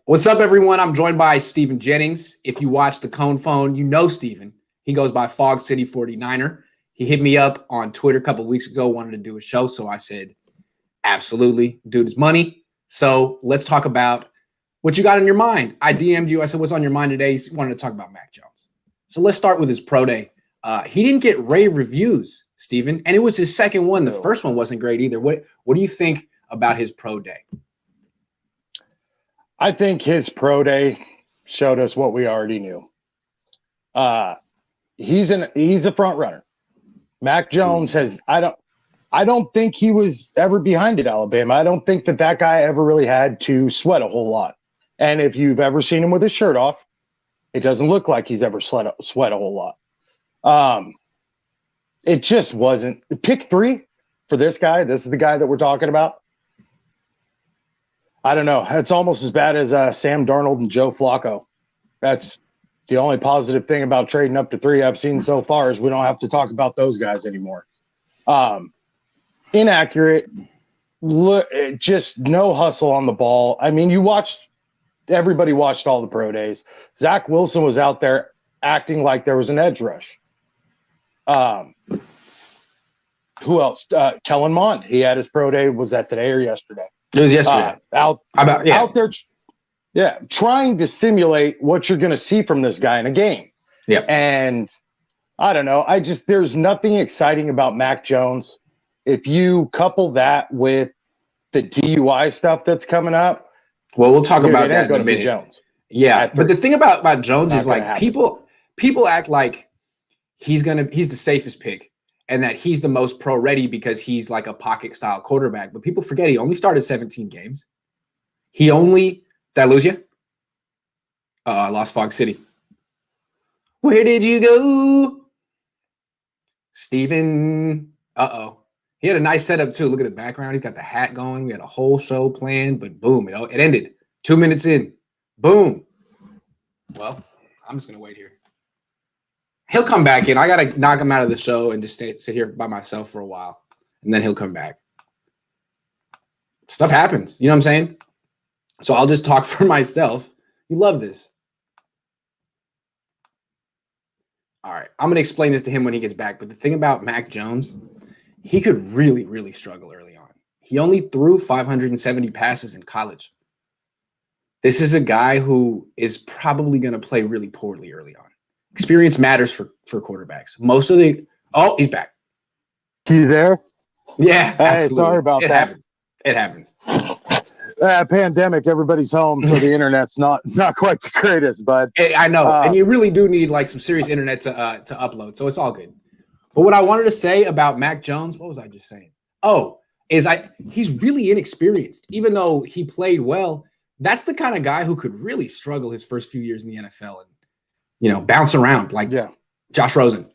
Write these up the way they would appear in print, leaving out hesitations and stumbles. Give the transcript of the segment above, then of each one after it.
What's up, everyone? I'm joined by Stephen Jennings. If you watch the Cohn Phone, you know Stephen. He goes by Fog City 49er. He hit me up on Twitter a couple of weeks ago, wanted to do a show. So I said, absolutely, dude is money. So let's talk about what you got in your mind. I DM'd you. I said, what's on your mind today? He wanted to talk about Mac Jones. So let's start with his pro day. He didn't get rave reviews, Stephen, and it was his second one. The first one wasn't great either. What do you think about his pro day? I think his pro day showed us what we already knew. He's a front runner. Mac Jones has I don't think he was ever behind at Alabama. I don't think that guy ever really had to sweat a whole lot. And if you've ever seen him with his shirt off, it doesn't look like he's ever sweat a whole lot. It just wasn't pick 3 for this guy. This is the guy that we're talking about. I don't know. It's almost as bad as Sam Darnold and Joe Flacco. That's the only positive thing about trading up to 3 I've seen so far is we don't have to talk about those guys anymore. Inaccurate, just no hustle on the ball. I mean, everybody watched all the pro days. Zach Wilson was out there acting like there was an edge rush. Who else? Kellen Mond. He had his pro day. Was that today or yesterday? It was yesterday. Out there, trying to simulate what you're going to see from this guy in a game. Yeah. And I don't know. There's nothing exciting about Mac Jones. If you couple that with the DUI stuff that's coming up. Well, we'll talk about that in a minute. Jones. Yeah. But the thing about Jones is like people act like he's the safest pick. And that he's the most pro ready because he's like a pocket style quarterback. But people forget he only started 17 games. Did I lose you? I lost Fog City. Where did you go? Steven. He had a nice setup too. Look at the background. He's got the hat going. We had a whole show planned, but boom, it ended 2 minutes in. Boom. Well, I'm just going to wait here. He'll come back in. I got to knock him out of the show and just sit here by myself for a while. And then he'll come back. Stuff happens. You know what I'm saying? So I'll just talk for myself. You love this. All right. I'm going to explain this to him when he gets back. But the thing about Mac Jones, he could really, really struggle early on. He only threw 570 passes in college. This is a guy who is probably going to play really poorly early on. Experience matters for quarterbacks. He's back. You there? Yeah, hey, absolutely. Sorry about that. It happens. Pandemic, everybody's home, so the internet's not quite the greatest. But I know, and you really do need like some serious internet to upload, so it's all good. But what I wanted to say about Mac Jones, what was I just saying? He's really inexperienced, even though he played well. That's the kind of guy who could really struggle his first few years in the NFL and bounce around like Josh Rosen.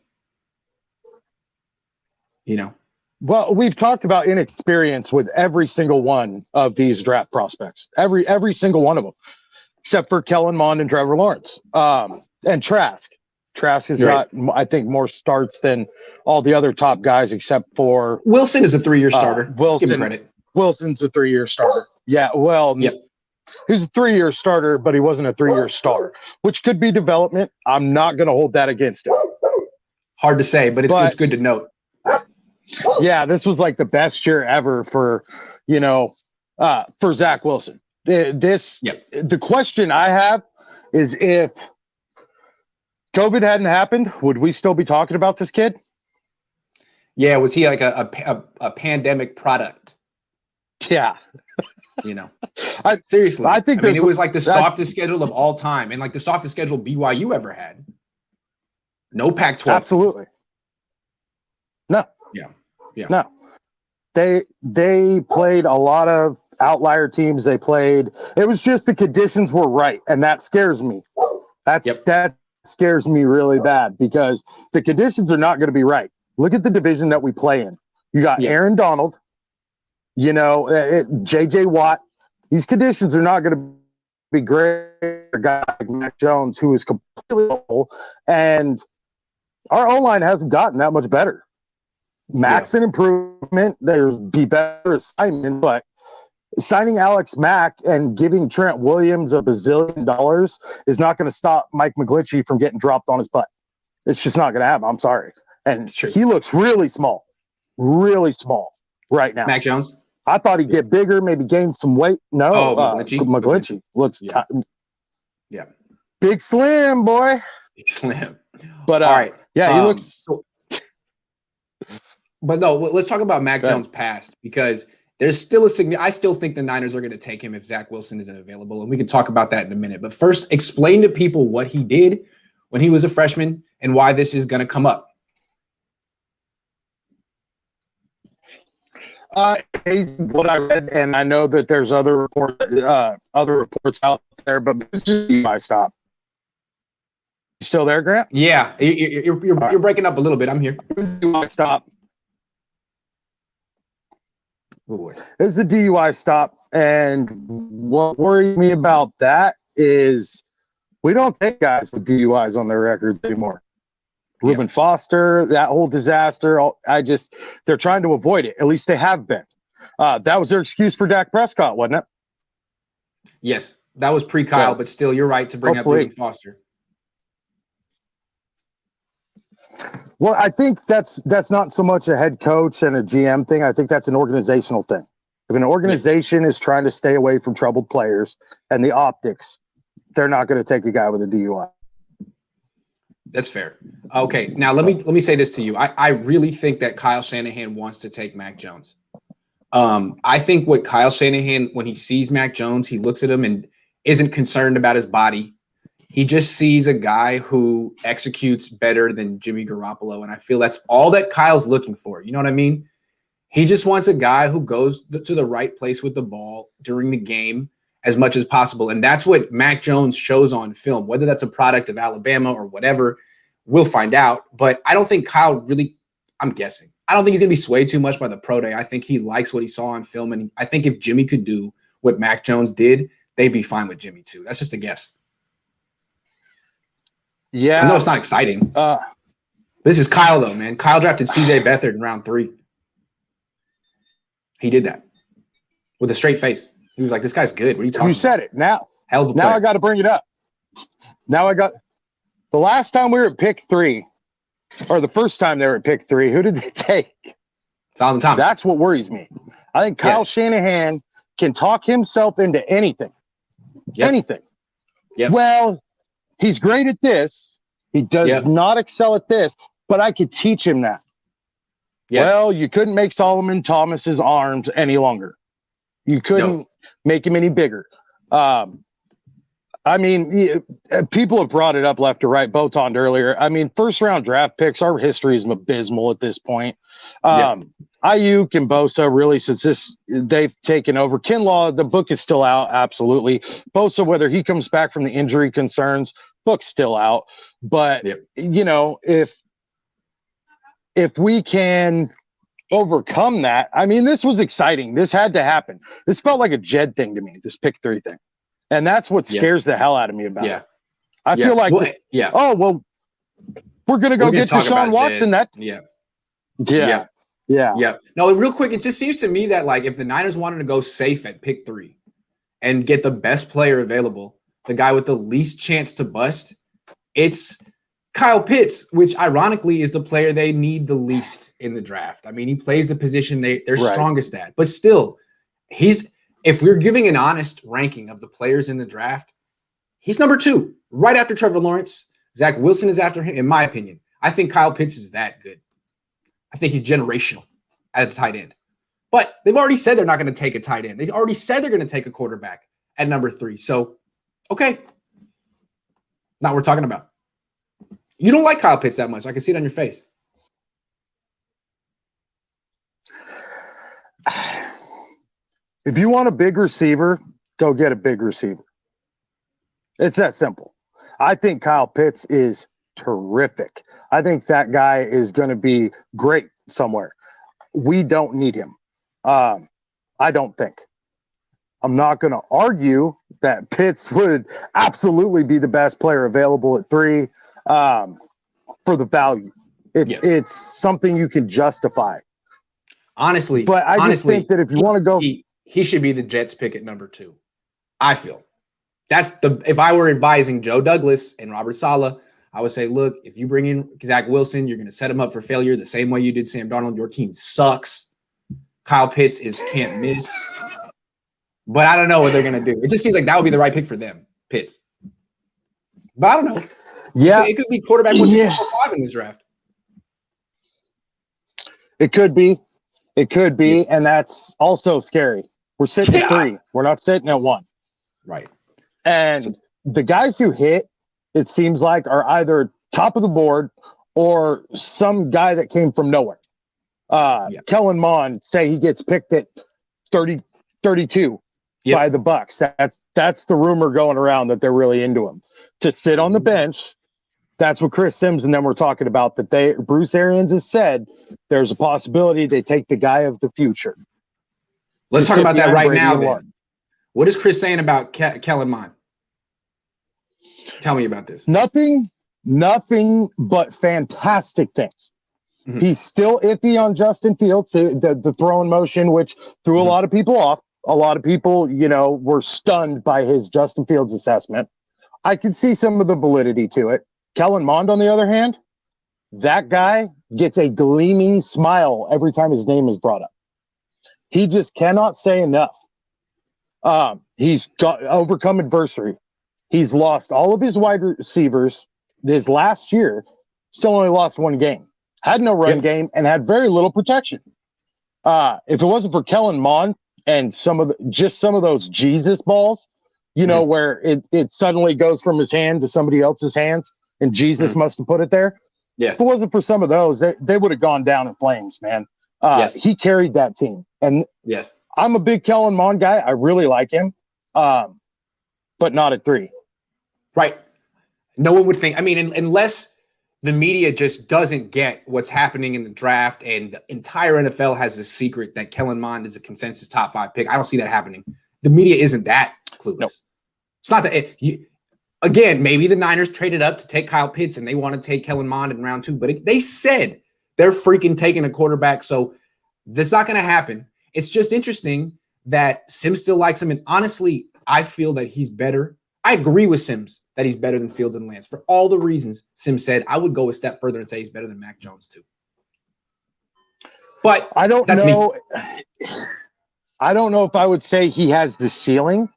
Well, we've talked about inexperience with every single one of these draft prospects. Every single one of them, except for Kellen Mond and Trevor Lawrence. And Trask. Trask has got, I think, more starts than all the other top guys, except for Wilson is a 3-year starter. Give him credit. Wilson's a 3-year starter. Yeah, well, he's a 3-year starter, but he wasn't a 3-year star, which could be development. I'm not going to hold that against him. Hard to say, but it's good to note. Yeah, this was like the best year ever for Zach Wilson. The question I have is, if COVID hadn't happened, would we still be talking about this kid? Yeah, was he like a pandemic product? Yeah. Seriously, I mean, it was like the softest schedule of all time, and like the softest schedule BYU ever had. No Pac-12. Absolutely. No. Yeah. No. They played a lot of outlier teams. It was just the conditions were right, and that scares me. That scares me really bad because the conditions are not going to be right. Look at the division that we play in. You got Aaron Donald. J.J. Watt, these conditions are not going to be great for a guy like Mac Jones, who is completely low, and our O-line hasn't gotten that much better. Mac's an improvement. There's be better assignment, but signing Alex Mack and giving Trent Williams $1 bazillion is not going to stop Mike McGlinchey from getting dropped on his butt. It's just not going to happen. I'm sorry. And he looks really small right now. Mac Jones? I thought he'd get bigger, maybe gain some weight. No, McGlinchey looks yeah. Big slim, boy. Big slim. But all right. Yeah, he looks But no, let's talk about Mac Jones' past, because there's still I still think the Niners are going to take him if Zach Wilson isn't available, and we can talk about that in a minute. But first, explain to people what he did when he was a freshman and why this is going to come up. What I read, and I know that there's other reports out there, but it's just DUI stop. You still there, Grant? Yeah, you're breaking up a little bit. I'm here. It was a DUI stop. Oh boy. It's a DUI stop, and what worries me about that is we don't take guys with DUIs on their records anymore. Reuben Foster, that whole disaster. They're trying to avoid it. At least they have been. That was their excuse for Dak Prescott, wasn't it? Yes, that was pre-Kyle, but still, you're right to bring up Reuben Foster. Well, I think that's not so much a head coach and a GM thing. I think that's an organizational thing. If an organization is trying to stay away from troubled players and the optics, they're not going to take a guy with a DUI. That's fair. Okay, now let me say this to you. I really think that Kyle Shanahan wants to take Mac Jones. I think what Kyle Shanahan, when he sees Mac Jones, he looks at him and isn't concerned about his body. He just sees a guy who executes better than Jimmy Garoppolo, and I feel that's all that Kyle's looking for. You know what I mean? He just wants a guy who goes to the right place with the ball during the game as much as possible, and that's what Mac Jones shows on film. Whether that's a product of Alabama or whatever, we'll find out. But I don't think Kyle really – I'm guessing. I don't think he's going to be swayed too much by the pro day. I think he likes what he saw on film, and I think if Jimmy could do what Mac Jones did, they'd be fine with Jimmy too. That's just a guess. Yeah. I know it's not exciting. This is Kyle, though, man. Kyle drafted C.J. Beathard in round 3. He did that with a straight face. He was like, this guy's good. What are you talking about? You said it. Now I got to bring it up. The last time we were at pick 3, or the first time they were at pick 3, who did they take? Solomon Thomas. That's what worries me. I think Kyle Shanahan can talk himself into anything. Anything. Yep. Well, he's great at this. He does not excel at this, but I could teach him that. Yes. Well, you couldn't make Solomon Thomas's arms any longer. You couldn't make him any bigger. I mean, people have brought it up left to right, Botan earlier. I mean, first-round draft picks, our history is abysmal at this point. Ayuk and Bosa, really, since they've taken over. Kinlaw, the book is still out, absolutely. Bosa, whether he comes back from the injury concerns, book's still out. But, you know, if we can overcome that, I mean, this was exciting. This had to happen. This felt like a Jed thing to me, this pick 3 thing. And that's what scares the hell out of me about it. I feel like, we're going to go get Deshaun Watson. No, real quick, it just seems to me that, like, if the Niners wanted to go safe at pick 3 and get the best player available, the guy with the least chance to bust, it's Kyle Pitts, which ironically is the player they need the least in the draft. I mean, he plays the position they're strongest at, but still, if we're giving an honest ranking of the players in the draft, he's number 2, right after Trevor Lawrence. Zach Wilson is after him, in my opinion. I think Kyle Pitts is that good. I think he's generational at a tight end. But they've already said they're not going to take a tight end. They've already said they're going to take a quarterback at number 3. So, okay. Not what we're talking about. You don't like Kyle Pitts that much. I can see it on your face. If you want a big receiver, go get a big receiver. It's that simple. I think Kyle Pitts is terrific. I think that guy is going to be great somewhere. We don't need him. I don't think. I'm not going to argue that Pitts would absolutely be the best player available at 3 for the value. It's something you can justify. Honestly. But I just think that if you want to go. he should be the Jets pick at number 2. I feel if I were advising Joe Douglas and Robert Saleh, I would say, look, if you bring in Zach Wilson, you're going to set him up for failure the same way you did Sam Darnold. Your team sucks. Kyle Pitts can't miss. But I don't know what they're going to do. It just seems like that would be the right pick for them, Pitts. But I don't know. Yeah. It could be quarterback 1, 2, 3, 4, 5 in this draft. It could be. And that's also scary. We're sitting at 3. We're not sitting at 1. Right. And the guys who hit, it seems like, are either top of the board or some guy that came from nowhere. Kellen Mond, say he gets picked at 32 by the Bucks. That's the rumor going around that they're really into him. To sit on the bench, that's what Chris Sims and them were talking about, that Bruce Arians has said there's a possibility they take the guy of the future. Let's talk about that right now, then. What is Chris saying about Kellen Mond? Tell me about this. Nothing but fantastic things. Mm-hmm. He's still iffy on Justin Fields, the throw in motion, which threw a lot of people off. A lot of people, were stunned by his Justin Fields assessment. I could see some of the validity to it. Kellen Mond, on the other hand, that guy gets a gleaming smile every time his name is brought up. He just cannot say enough. He's got overcome adversity. He's lost all of his wide receivers this last year, still only lost 1 game. Had no run game and had very little protection. If it wasn't for Kellen Mond and some of those Jesus balls, where it suddenly goes from his hand to somebody else's hands and Jesus must have put it there. Yeah. If it wasn't for some of those, they would have gone down in flames, man. He carried that team. And I'm a big Kellen Mond guy. I really like him, but not at 3. Right. No one would think. I mean, unless the media just doesn't get what's happening in the draft and the entire NFL has a secret that Kellen Mond is a consensus top 5 pick. I don't see that happening. The media isn't that clueless. Nope. It's not that. Again, maybe the Niners traded up to take Kyle Pitts and they want to take Kellen Mond in round 2, but they said they're freaking taking a quarterback. So that's not going to happen. It's just interesting that Sims still likes him. And honestly, I feel that he's better. I agree with Sims that he's better than Fields and Lance. For all the reasons Sims said, I would go a step further and say he's better than Mac Jones too. But I don't know. I don't know if I would say he has the ceiling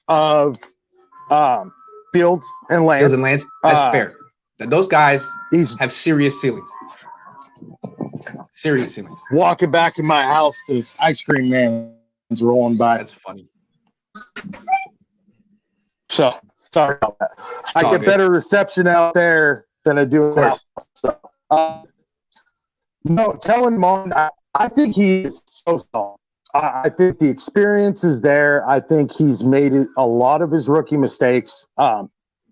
of Fields and Lance. Fields and Lance, that's fair. Those guys have serious ceilings. Serious ceilings. Walking back in my house, the ice cream man's rolling by. That's funny. So sorry about that. I get better reception out there than I do in the house. So, no, Kellen Mond, I think he is so solid. I think the experience is there. I think he's made a lot of his rookie mistakes.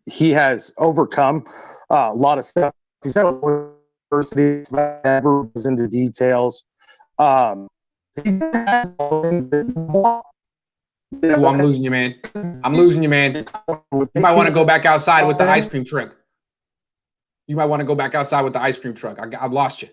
He has overcome a lot of stuff. He's had a university, never goes into details. He has things that I'm losing you, man. I'm losing you, man. You might want to go back outside with the ice cream truck. You might want to go back outside with the ice cream truck. I've lost you.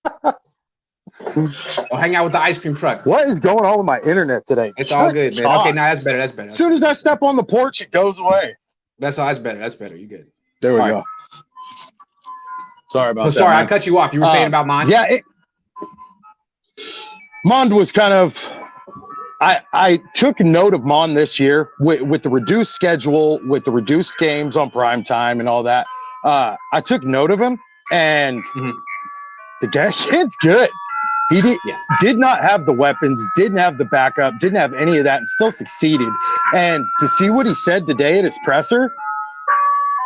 I'll hang out with the ice cream truck. What is going on with my internet today? It's all good, man. Okay, now that's better. That's better. As soon as I step on the porch, it goes away. That's better. That's better. You good? There we go. Sorry about that. Sorry, I cut you off. You were saying about Mond? Yeah. Mond was kind of. I took note of Mond this year with the reduced schedule, with the reduced games on prime time and all that. I took note of him, and the kid's good. He did not have the weapons, didn't have the backup, didn't have any of that, and still succeeded. And to see what he said today at his presser,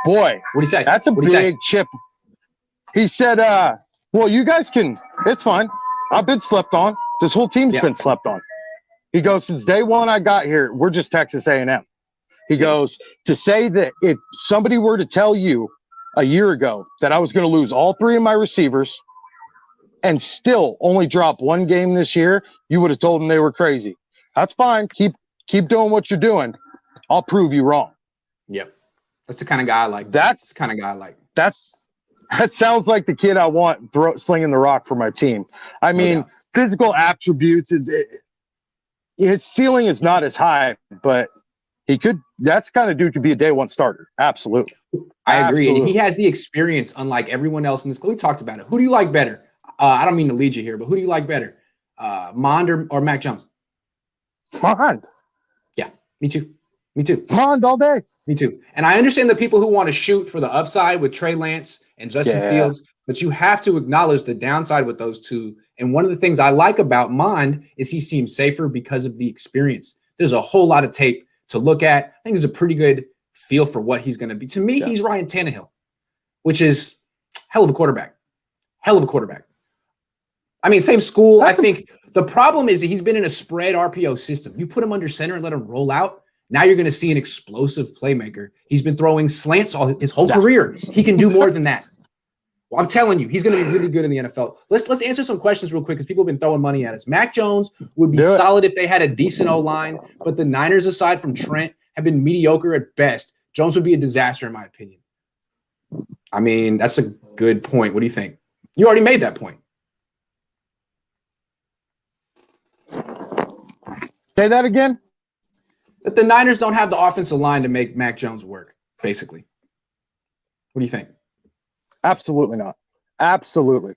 boy, what did he say? That's a big chip. He said, well, you guys can, it's fine. I've been slept on. This whole team's been slept on. He goes, since day one I got here, we're just Texas A&M. He goes, to say that if somebody were to tell you a year ago that I was going to lose all 3 of my receivers and still only drop 1 game this year, you would have told them they were crazy. That's fine. Keep doing what you're doing. I'll prove you wrong. Yep. That's the kind of guy I like. That's the kind of guy I like. That sounds like the kid I want slinging the rock for my team. I mean, physical attributes. his ceiling is not as high, but he could. That's kind of dude could be a day one starter. Absolutely. I agree. And he has the experience, unlike everyone else in this. We talked about it. Who do you like better? I don't mean to lead you here, but who do you like better? Mond or Mac Jones? Mond. Yeah, me too. Me too. Mond all day. Me too. And I understand the people who want to shoot for the upside with Trey Lance and Justin Fields, but you have to acknowledge the downside with those two. And one of the things I like about Mond is he seems safer because of the experience. There's a whole lot of tape to look at. I think there's a pretty good feel for what he's going to be. To me, he's Ryan Tannehill, which is hell of a quarterback. Hell of a quarterback. I mean, same school. I think the problem is he's been in a spread RPO system. You put him under center and let him roll out. Now you're going to see an explosive playmaker. He's been throwing slants all his whole career. He can do more than that. Well, I'm telling you, he's going to be really good in the NFL. Let's answer some questions real quick because people have been throwing money at us. Mac Jones would be solid if they had a decent O-line, but the Niners, aside from Trent, have been mediocre at best. Jones would be a disaster, in my opinion. I mean, that's a good point. What do you think? You already made that point. Say that again? That the Niners don't have the offensive line to make Mac Jones work, basically. What do you think? Absolutely not. Absolutely.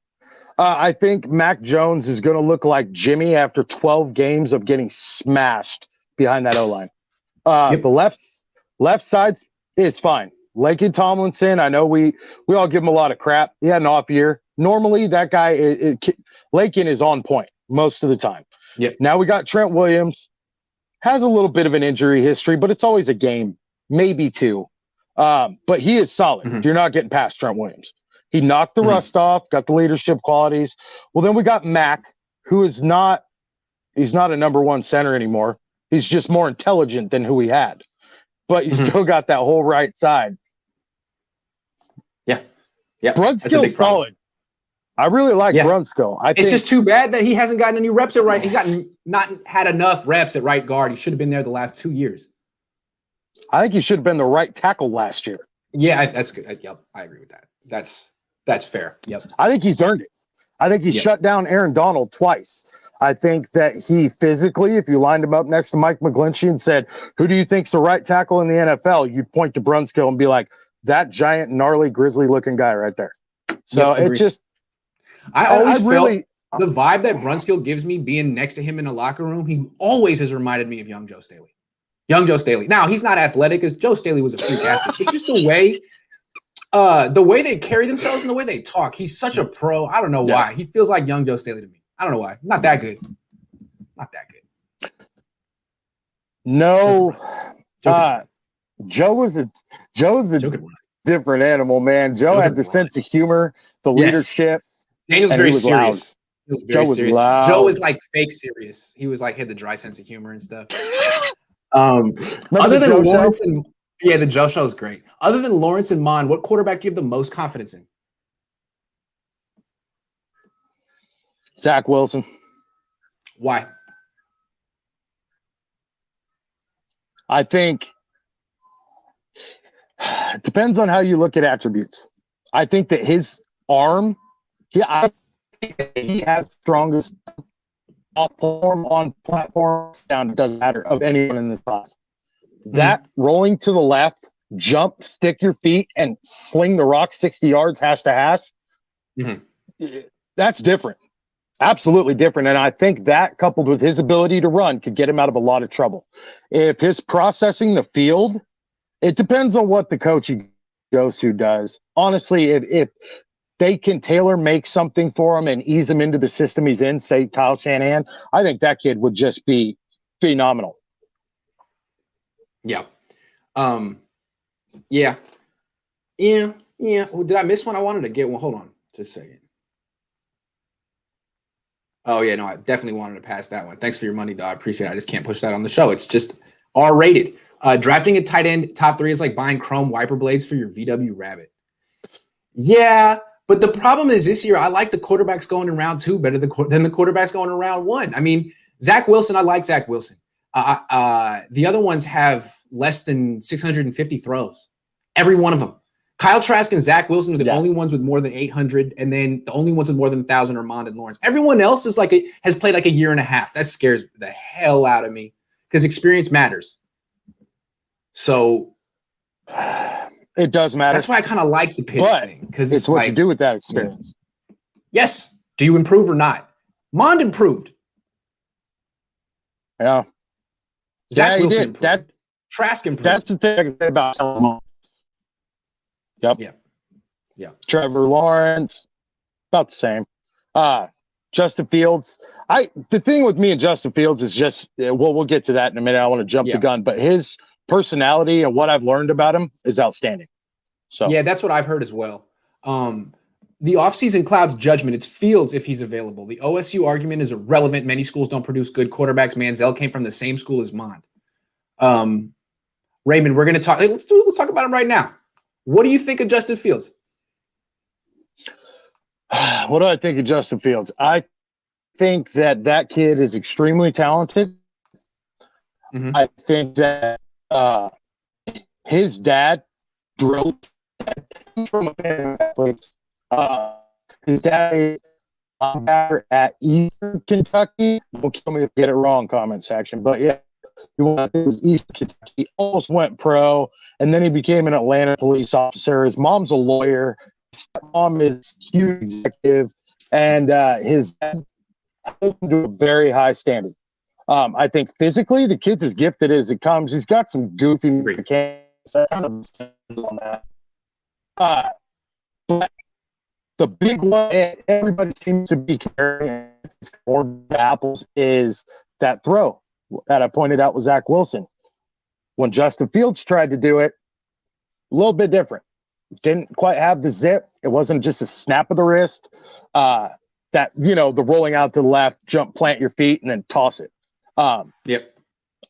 I think Mac Jones is going to look like Jimmy after 12 games of getting smashed behind that O-line. The left side is fine. Lakin Tomlinson, I know we all give him a lot of crap. He had an off year. Normally, that guy, Lakin is on point most of the time. Yep. Now we got Trent Williams. Has a little bit of an injury history, but it's always a game, maybe two. But he is solid. Mm-hmm. You're not getting past Trent Williams. He knocked the rust off, got the leadership qualities. Well, then we got Mac, who is not – he's not a number one center anymore. He's just more intelligent than who he had. But you still got that whole right side. Yeah. Yeah. Brunskill's solid. I really like Brunskill. It's just too bad that he hasn't gotten any reps at right. He's not had enough reps at right guard. He should have been there the last 2 years. I think he should have been the right tackle last year. Yeah, that's good. Yep, I agree with that. That's fair. Yep. I think he's earned it. I think he shut down Aaron Donald twice. I think that he physically, if you lined him up next to Mike McGlinchey and said, who do you think's the right tackle in the NFL? You'd point to Brunskill and be like, that giant, gnarly, grizzly-looking guy right there. So it just – I always felt the vibe that Brunskill gives me being next to him in the locker room, he always has reminded me of young Joe Staley. Young Joe Staley. Now, he's not athletic as Joe Staley was a freak athlete, but just the way they carry themselves and the way they talk, he's such a pro. I don't know why. He feels like young Joe Staley to me. I don't know why. Not that good. Not that good. No. Joe is a different animal, man. Joe had the sense of humor, the leadership. Daniel's very serious. Joe was loud. Joe is like fake serious. He was like had the dry sense of humor and stuff. Other than Lawrence and the Joe Show is great. Other than Lawrence and Mond, what quarterback do you have the most confidence in? Zach Wilson. Why? I think it depends on how you look at attributes. I think that his arm, I think he has strongest on platform down. It doesn't matter of anyone in this class. That rolling to the left, jump, stick your feet, and sling the rock 60 yards, hash to hash. That's different. Absolutely different. And I think that coupled with his ability to run could get him out of a lot of trouble. If his processing the field, it depends on what the coach he goes to does. Honestly, if they can tailor make something for him and ease him into the system he's in, say Kyle Shanahan, I think that kid would just be phenomenal. Yeah. Yeah. Well, did I miss one? I wanted to get one. Hold on just a second. Oh, yeah, no, I definitely wanted to pass that one. Thanks for your money, though. I appreciate it. I just can't push that on the show. It's just R-rated. Drafting a tight end top 3 is like buying chrome wiper blades for your VW Rabbit. Yeah, but the problem is this year, I like the quarterbacks going in round 2 better than the quarterbacks going in round 1. I mean, Zach Wilson, I like Zach Wilson. The other ones have less than 650 throws. Every one of them. Kyle Trask and Zach Wilson are the Yeah. only ones with more than 800, and then the only ones with more than 1,000 are Mond and Lawrence. Everyone else is has played like a year and a half. That scares the hell out of me because experience matters. So it does matter. that's why I kind of like the Pitts thing, because it's what you do with that experience. Yes. Do you improve or not? Mond improved. Yeah. Zach Wilson improved. Trask improved. That's the thing I can say about Kellen Mond. Yep. Yeah. Trevor Lawrence, about the same. Justin Fields. The thing with me and Justin Fields is just, we'll get to that in a minute. I want to jump the gun, but his personality and what I've learned about him is outstanding. So yeah, that's what I've heard as well. The offseason clouds judgment. It's Fields if he's available. The OSU argument is irrelevant. Many schools don't produce good quarterbacks. Manziel came from the same school as Mond. Raymond, we're going to talk. Let's talk about him right now. What do you think of Justin Fields? What do I think of Justin Fields? I think that kid is extremely talented. Mm-hmm. I think that his dad drilled from a family. His dad is at Eastern Kentucky. Don't kill me if I get it wrong, comment section. But yeah, he was Eastern Kentucky. Almost went pro, and then he became an Atlanta police officer. His mom's a lawyer. His mom is a huge executive, and his dad held him to a very high standard. I think physically, the kid's as gifted as it comes. He's got some goofy mechanics. I kind of on that. But the big one everybody seems to be carrying apples is that throw that I pointed out with Zach Wilson. When Justin Fields tried to do it, a little bit different. Didn't quite have the zip. It wasn't just a snap of the wrist. The rolling out to the left, jump, plant your feet, and then toss it. Yep.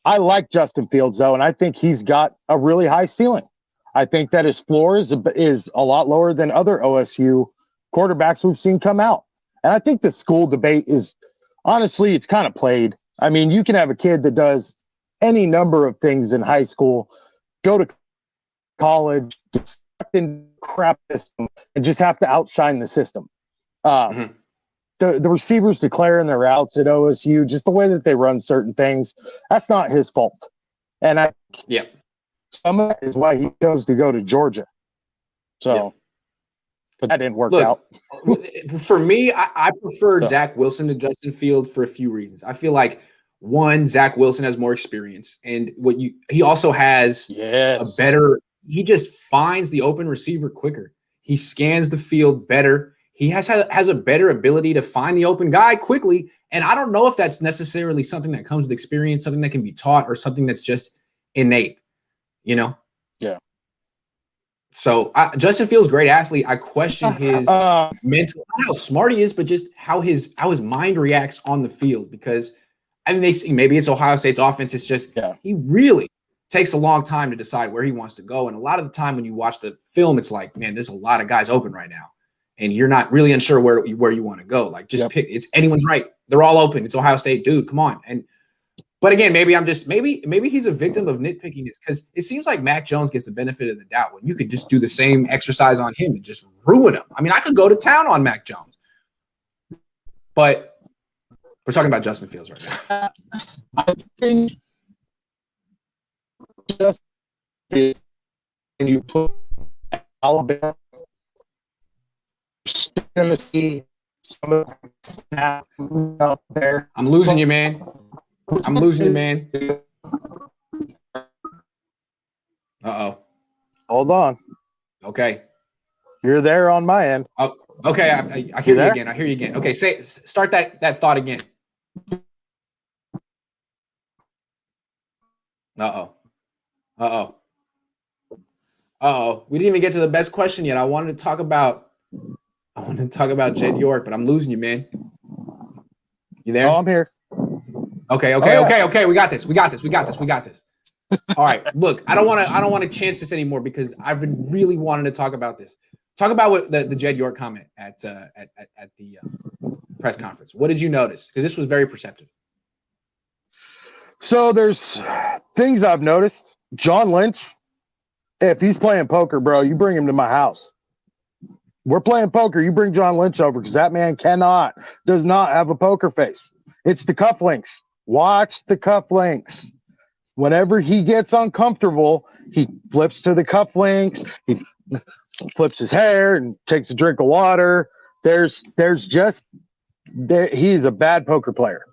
I like Justin Fields, though, and I think he's got a really high ceiling. I think that his floor is a lot lower than other OSU quarterbacks we've seen come out. And I think the school debate is, honestly, it's kind of played. I mean, you can have a kid that does any number of things in high school, go to college, get stuck in crap system, and just have to outshine the system. The receivers declaring their routes at OSU, just the way that they run certain things, that's not his fault. And some of that is why he chose to go to Georgia. So, but that didn't work out. For me, I prefer Zach Wilson to Justin Fields for a few reasons. I feel like, one, Zach Wilson has more experience, and he also has a better. He just finds the open receiver quicker. He scans the field better. He has a better ability to find the open guy quickly. And I don't know if that's necessarily something that comes with experience, something that can be taught, or something that's just innate. Yeah. So Justin Fields, great athlete. I question his mental, not how smart he is, but just how his mind reacts on the field. Because I mean, maybe it's Ohio State's offense. It's just he really takes a long time to decide where he wants to go. And a lot of the time when you watch the film, it's like, man, there's a lot of guys open right now, and you're not really unsure where you want to go. Like, just pick. It's anyone's right. They're all open. It's Ohio State, dude. Come on. But again, maybe he's a victim of nitpicking, because it seems like Mac Jones gets the benefit of the doubt when you could just do the same exercise on him and just ruin him. I mean, I could go to town on Mac Jones, but we're talking about Justin Fields right now. I think just and you put Alabama, going to see some of the snap out there. I'm losing you, man. Uh-oh. Hold on. Okay. You're there on my end. Oh, okay. I hear you again. Okay, start that thought again. Uh-oh. We didn't even get to the best question yet. I wanted to talk about Jed York, but I'm losing you, man. You there? Oh, I'm here. Okay. We got this. All right. Look, I don't want to chance this anymore, because I've been really wanting to talk about this. Talk about what the Jed York comment at the press conference. What did you notice? Because this was very perceptive. So there's things I've noticed. John Lynch If he's playing poker, bro, you bring him to my house. We're playing poker. You bring John Lynch over because that man does not have a poker face. It's the cufflinks. Watch the cufflinks. Whenever he gets uncomfortable, he flips to the cufflinks. He flips his hair and takes a drink of water. He's a bad poker player.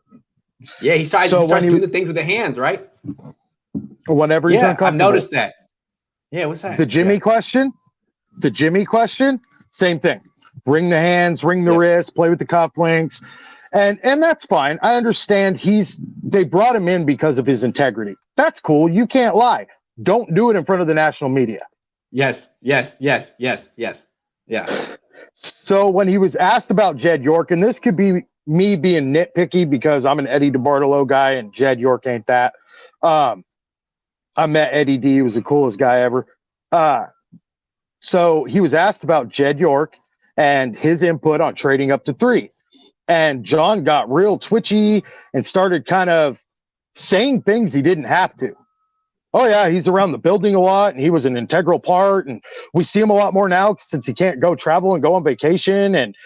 Yeah, he starts doing the things with the hands, right? Whenever he's uncomfortable. I've noticed that. Yeah, what's that? The Jimmy question? Same thing. Ring the hands, ring the wrist, play with the cufflinks. And that's fine. I understand they brought him in because of his integrity. That's cool. You can't lie. Don't do it in front of the national media. Yes. Yeah. So when he was asked about Jed York, and this could be me being nitpicky because I'm an Eddie DeBartolo guy and Jed York ain't that. I met Eddie D. He was the coolest guy ever. So he was asked about Jed York and his input on trading up to 3. And John got real twitchy and started kind of saying things he didn't have to. Oh, yeah, he's around the building a lot, and he was an integral part, and we see him a lot more now since he can't go travel and go on vacation, and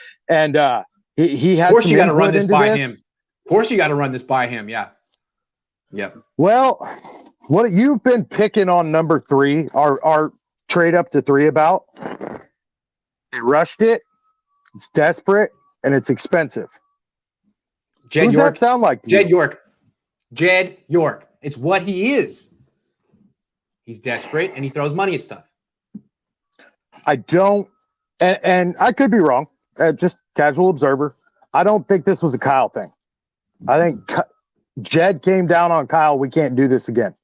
he has. Of course, you got to run this by him. Of course, you got to run this by him. Yeah. Yep. Well, what you've been picking on number 3, our trade up to 3 about? They rushed it. It's desperate and it's expensive. Jed Who does York that sound like? Jed York. Jed York. It's what he is. He's desperate and he throws money at stuff. I don't, and I could be wrong. Just casual observer. I don't think this was a Kyle thing. I think Jed came down on Kyle. We can't do this again.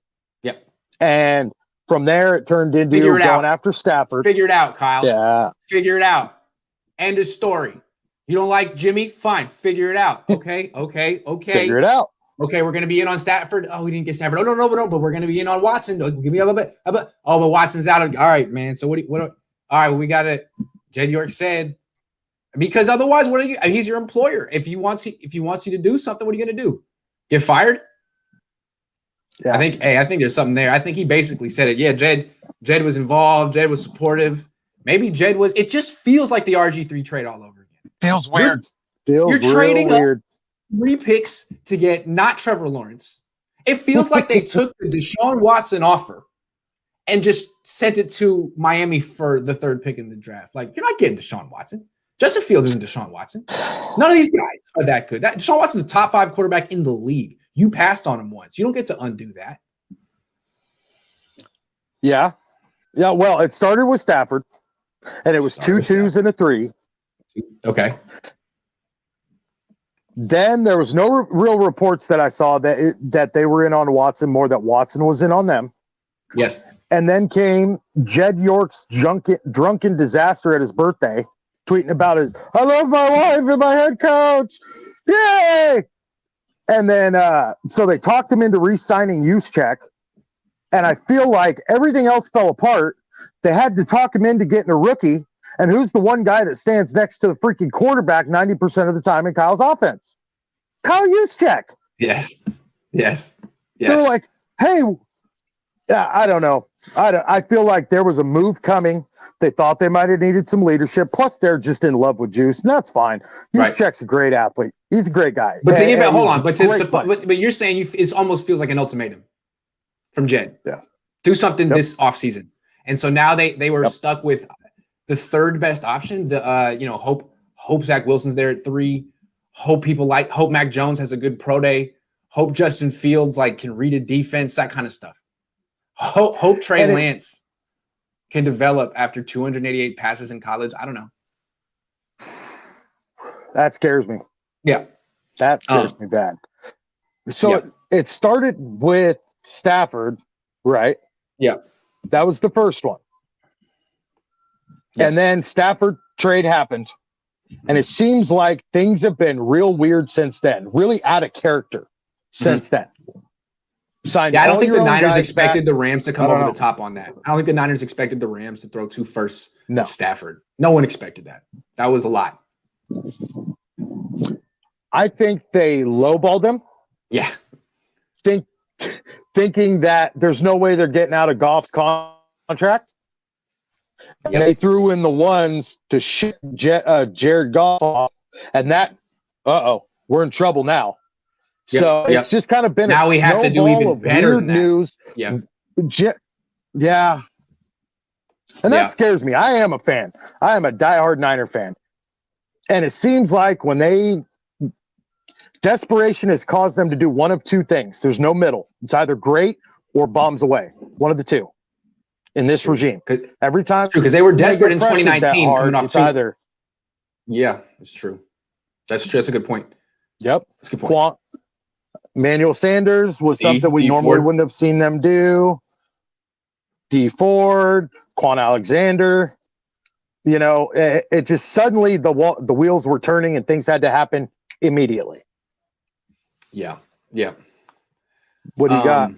Yep. And from there, it turned into going after Stafford. Figure it out, Kyle. Yeah. Figure it out. End of story. You don't like Jimmy? Fine. Figure it out. Okay. Figure it out. Okay, we're going to be in on Stafford. Oh, we didn't get Stafford. Oh, no, but we're going to be in on Watson. Oh, give me a little bit. Oh, but Watson's out. All right, man. So what? All right, well, we got it. Jed York said, because otherwise, what are you? He's your employer. If he wants you to do something, what are you going to do? Get fired? Yeah. I think there's something there. I think he basically said it. Yeah, Jed was involved. Jed was supportive. Maybe Jed was. It just feels like the RG3 trade all over again. Feels weird. You're trading weird. 3 picks to get not Trevor Lawrence. It feels like they took the Deshaun Watson offer and just sent it to Miami for the 3rd pick in the draft. Like, you're not getting Deshaun Watson. Justin Fields isn't Deshaun Watson. None of these guys are that good. Deshaun Watson's a top 5 quarterback in the league. You passed on him once. You don't get to undo that. Yeah. Yeah, well, it started with Stafford, and it was 2 2s and a 3. Okay. Then there was no real reports that I saw that they were in on Watson more, that Watson was in on them. Yes. And then came Jed York's drunken disaster at his birthday, tweeting about I love my wife and my head coach. Yay! And then so they talked him into re-signing Juszczyk. And I feel like everything else fell apart. They had to talk him into getting a rookie. And who's the one guy that stands next to the freaking quarterback 90% of the time in Kyle's offense? Kyle Juszczyk. Yes. They're like, hey, I don't know. I feel like there was a move coming. They thought they might have needed some leadership. Plus, they're just in love with Juice, and that's fine. Juszczyk's a great athlete. He's a great guy. But hold on. But you're saying it almost feels like an ultimatum from Jed. Yeah. Do something this offseason. And so now they were stuck with the 3rd best option. Hope Zach Wilson's there at 3. Hope Mac Jones has a good pro day. Hope Justin Fields can read a defense, that kind of stuff. Hope Trey Lance can develop after 288 passes in college. I don't know. That scares me. Yeah. That scares me bad. So it started with Stafford, right? Yeah. That was the first one. Yes. And then Stafford trade happened. And it seems like things have been real weird since then, really out of character since then. I don't think the Niners expected the Rams to come over the top on that. I don't think the Niners expected the Rams to throw 2 firsts at Stafford. No one expected that. That was a lot. I think they lowballed him. Yeah. Thinking that there's no way they're getting out of Goff's contract contract. Yep. And they threw in the ones to ship Jared Goff off, and that, we're in trouble now. Yep. So it's just kind of been now we have to do even better weird than that. news. Yeah. Yeah. And that scares me. I am a fan. I am a diehard Niner fan. And it seems like desperation has caused them to do one of two things. There's no middle. It's either great or bombs away. One of the two in this regime. Every time. It's true, because they were desperate in 2019 coming off either. Yeah, it's true. That's true. That's a good point. Yep. That's a good point. Emmanuel Sanders was something we normally wouldn't have seen them do. D Ford, Quan Alexander. You know, it just suddenly the wheels were turning and things had to happen immediately. Yeah. Yeah. What do you got?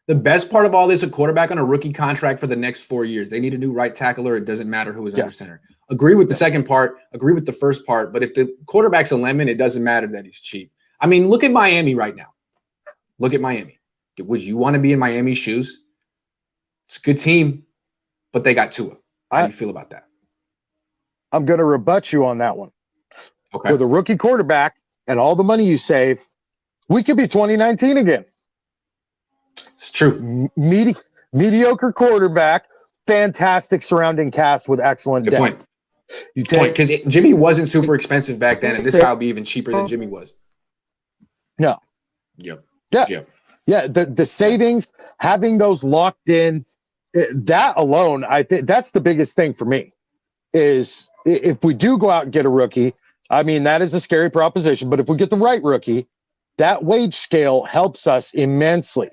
The best part of all this, a quarterback on a rookie contract for the next 4 years. They need a new right tackle, or it doesn't matter who is under center. Agree with the second part, agree with the first part, but if the quarterback's a lemon, it doesn't matter that he's cheap. I mean, look at Miami right now. Look at Miami. Would you want to be in Miami's shoes? It's a good team, but they got Tua. How do you feel about that? I'm going to rebut you on that one. Okay. With a rookie quarterback and all the money you save, we could be 2019 again. It's true. Mediocre quarterback, fantastic surrounding cast with excellent depth. Good point. Because Jimmy wasn't super expensive back then, and this guy will be even cheaper than Jimmy was. No. Yep. Yeah. The savings, having those locked in, that alone, I think that's the biggest thing for me. Is if we do go out and get a rookie, I mean, that is a scary proposition. But if we get the right rookie, that wage scale helps us immensely.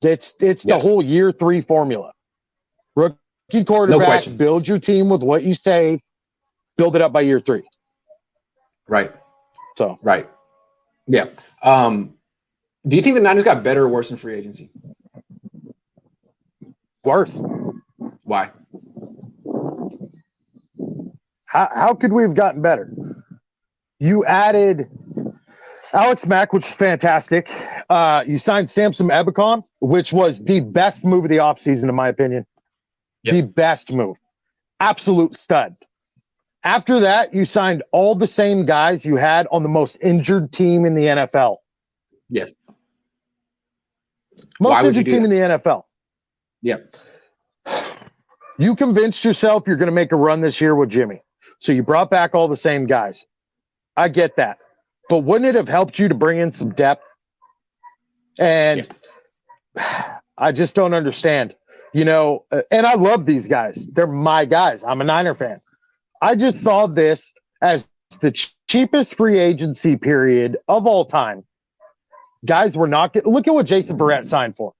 It's the whole year 3 formula. Rookie quarterback, build your team with what you save, build it up by year 3. Right. So right. Yeah. Do you think the Niners got better or worse in free agency? Worse. Why? How could we have gotten better? You added Alex Mack, which is fantastic. You signed Samson Ebukam, which was the best move of the offseason, in my opinion. Yep. The best move. Absolute stud. After that, you signed all the same guys you had on the most injured team in the NFL. Yes. Most injured team in the NFL. Yep. You convinced yourself you're going to make a run this year with Jimmy. So you brought back all the same guys. I get that. But wouldn't it have helped you to bring in some depth? And I just don't understand. You know, and I love these guys. They're my guys. I'm a Niner fan. I just saw this as the cheapest free agency period of all time. Guys were not getting – look at what Jason Verrett signed for.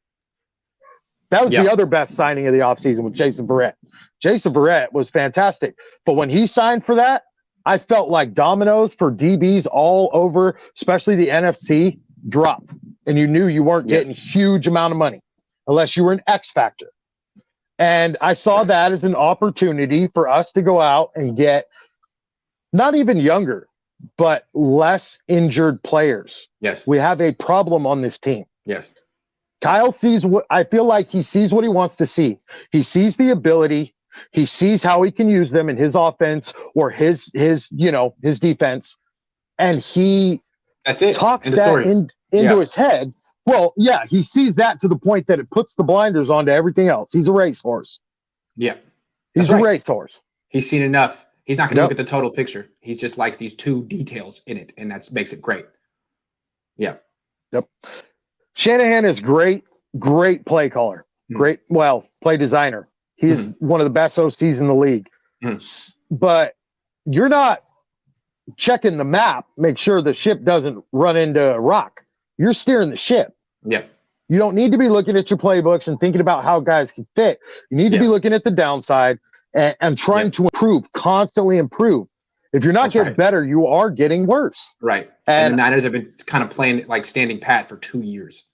That was the other best signing of the offseason with Jason Verrett. Jason Verrett was fantastic. But when he signed for that, I felt like dominoes for DBs all over, especially the NFC, dropped. And you knew you weren't getting huge amount of money unless you were an X factor. And I saw that as an opportunity for us to go out and get not even younger, but less injured players. Yes. We have a problem on this team. Yes. Kyle sees what I feel like he sees what he wants to see. He sees the ability. He sees how he can use them in his offense or his defense. And he talks that into his head. Well, yeah, he sees that to the point that it puts the blinders onto everything else. He's a racehorse. Yeah. He's a racehorse. He's seen enough. He's not going to look at the total picture. He just likes these 2 details in it, and that makes it great. Yeah. Yep. Shanahan is great play caller. Great, play designer. He's one of the best OCs in the league. But you're not checking the map, make sure the ship doesn't run into a rock. You're steering the ship. Yeah. You don't need to be looking at your playbooks and thinking about how guys can fit. You need to be looking at the downside and trying to improve, constantly improve. If you're not getting better, you are getting worse. Right. And the Niners have been kind of playing like standing pat for 2 years.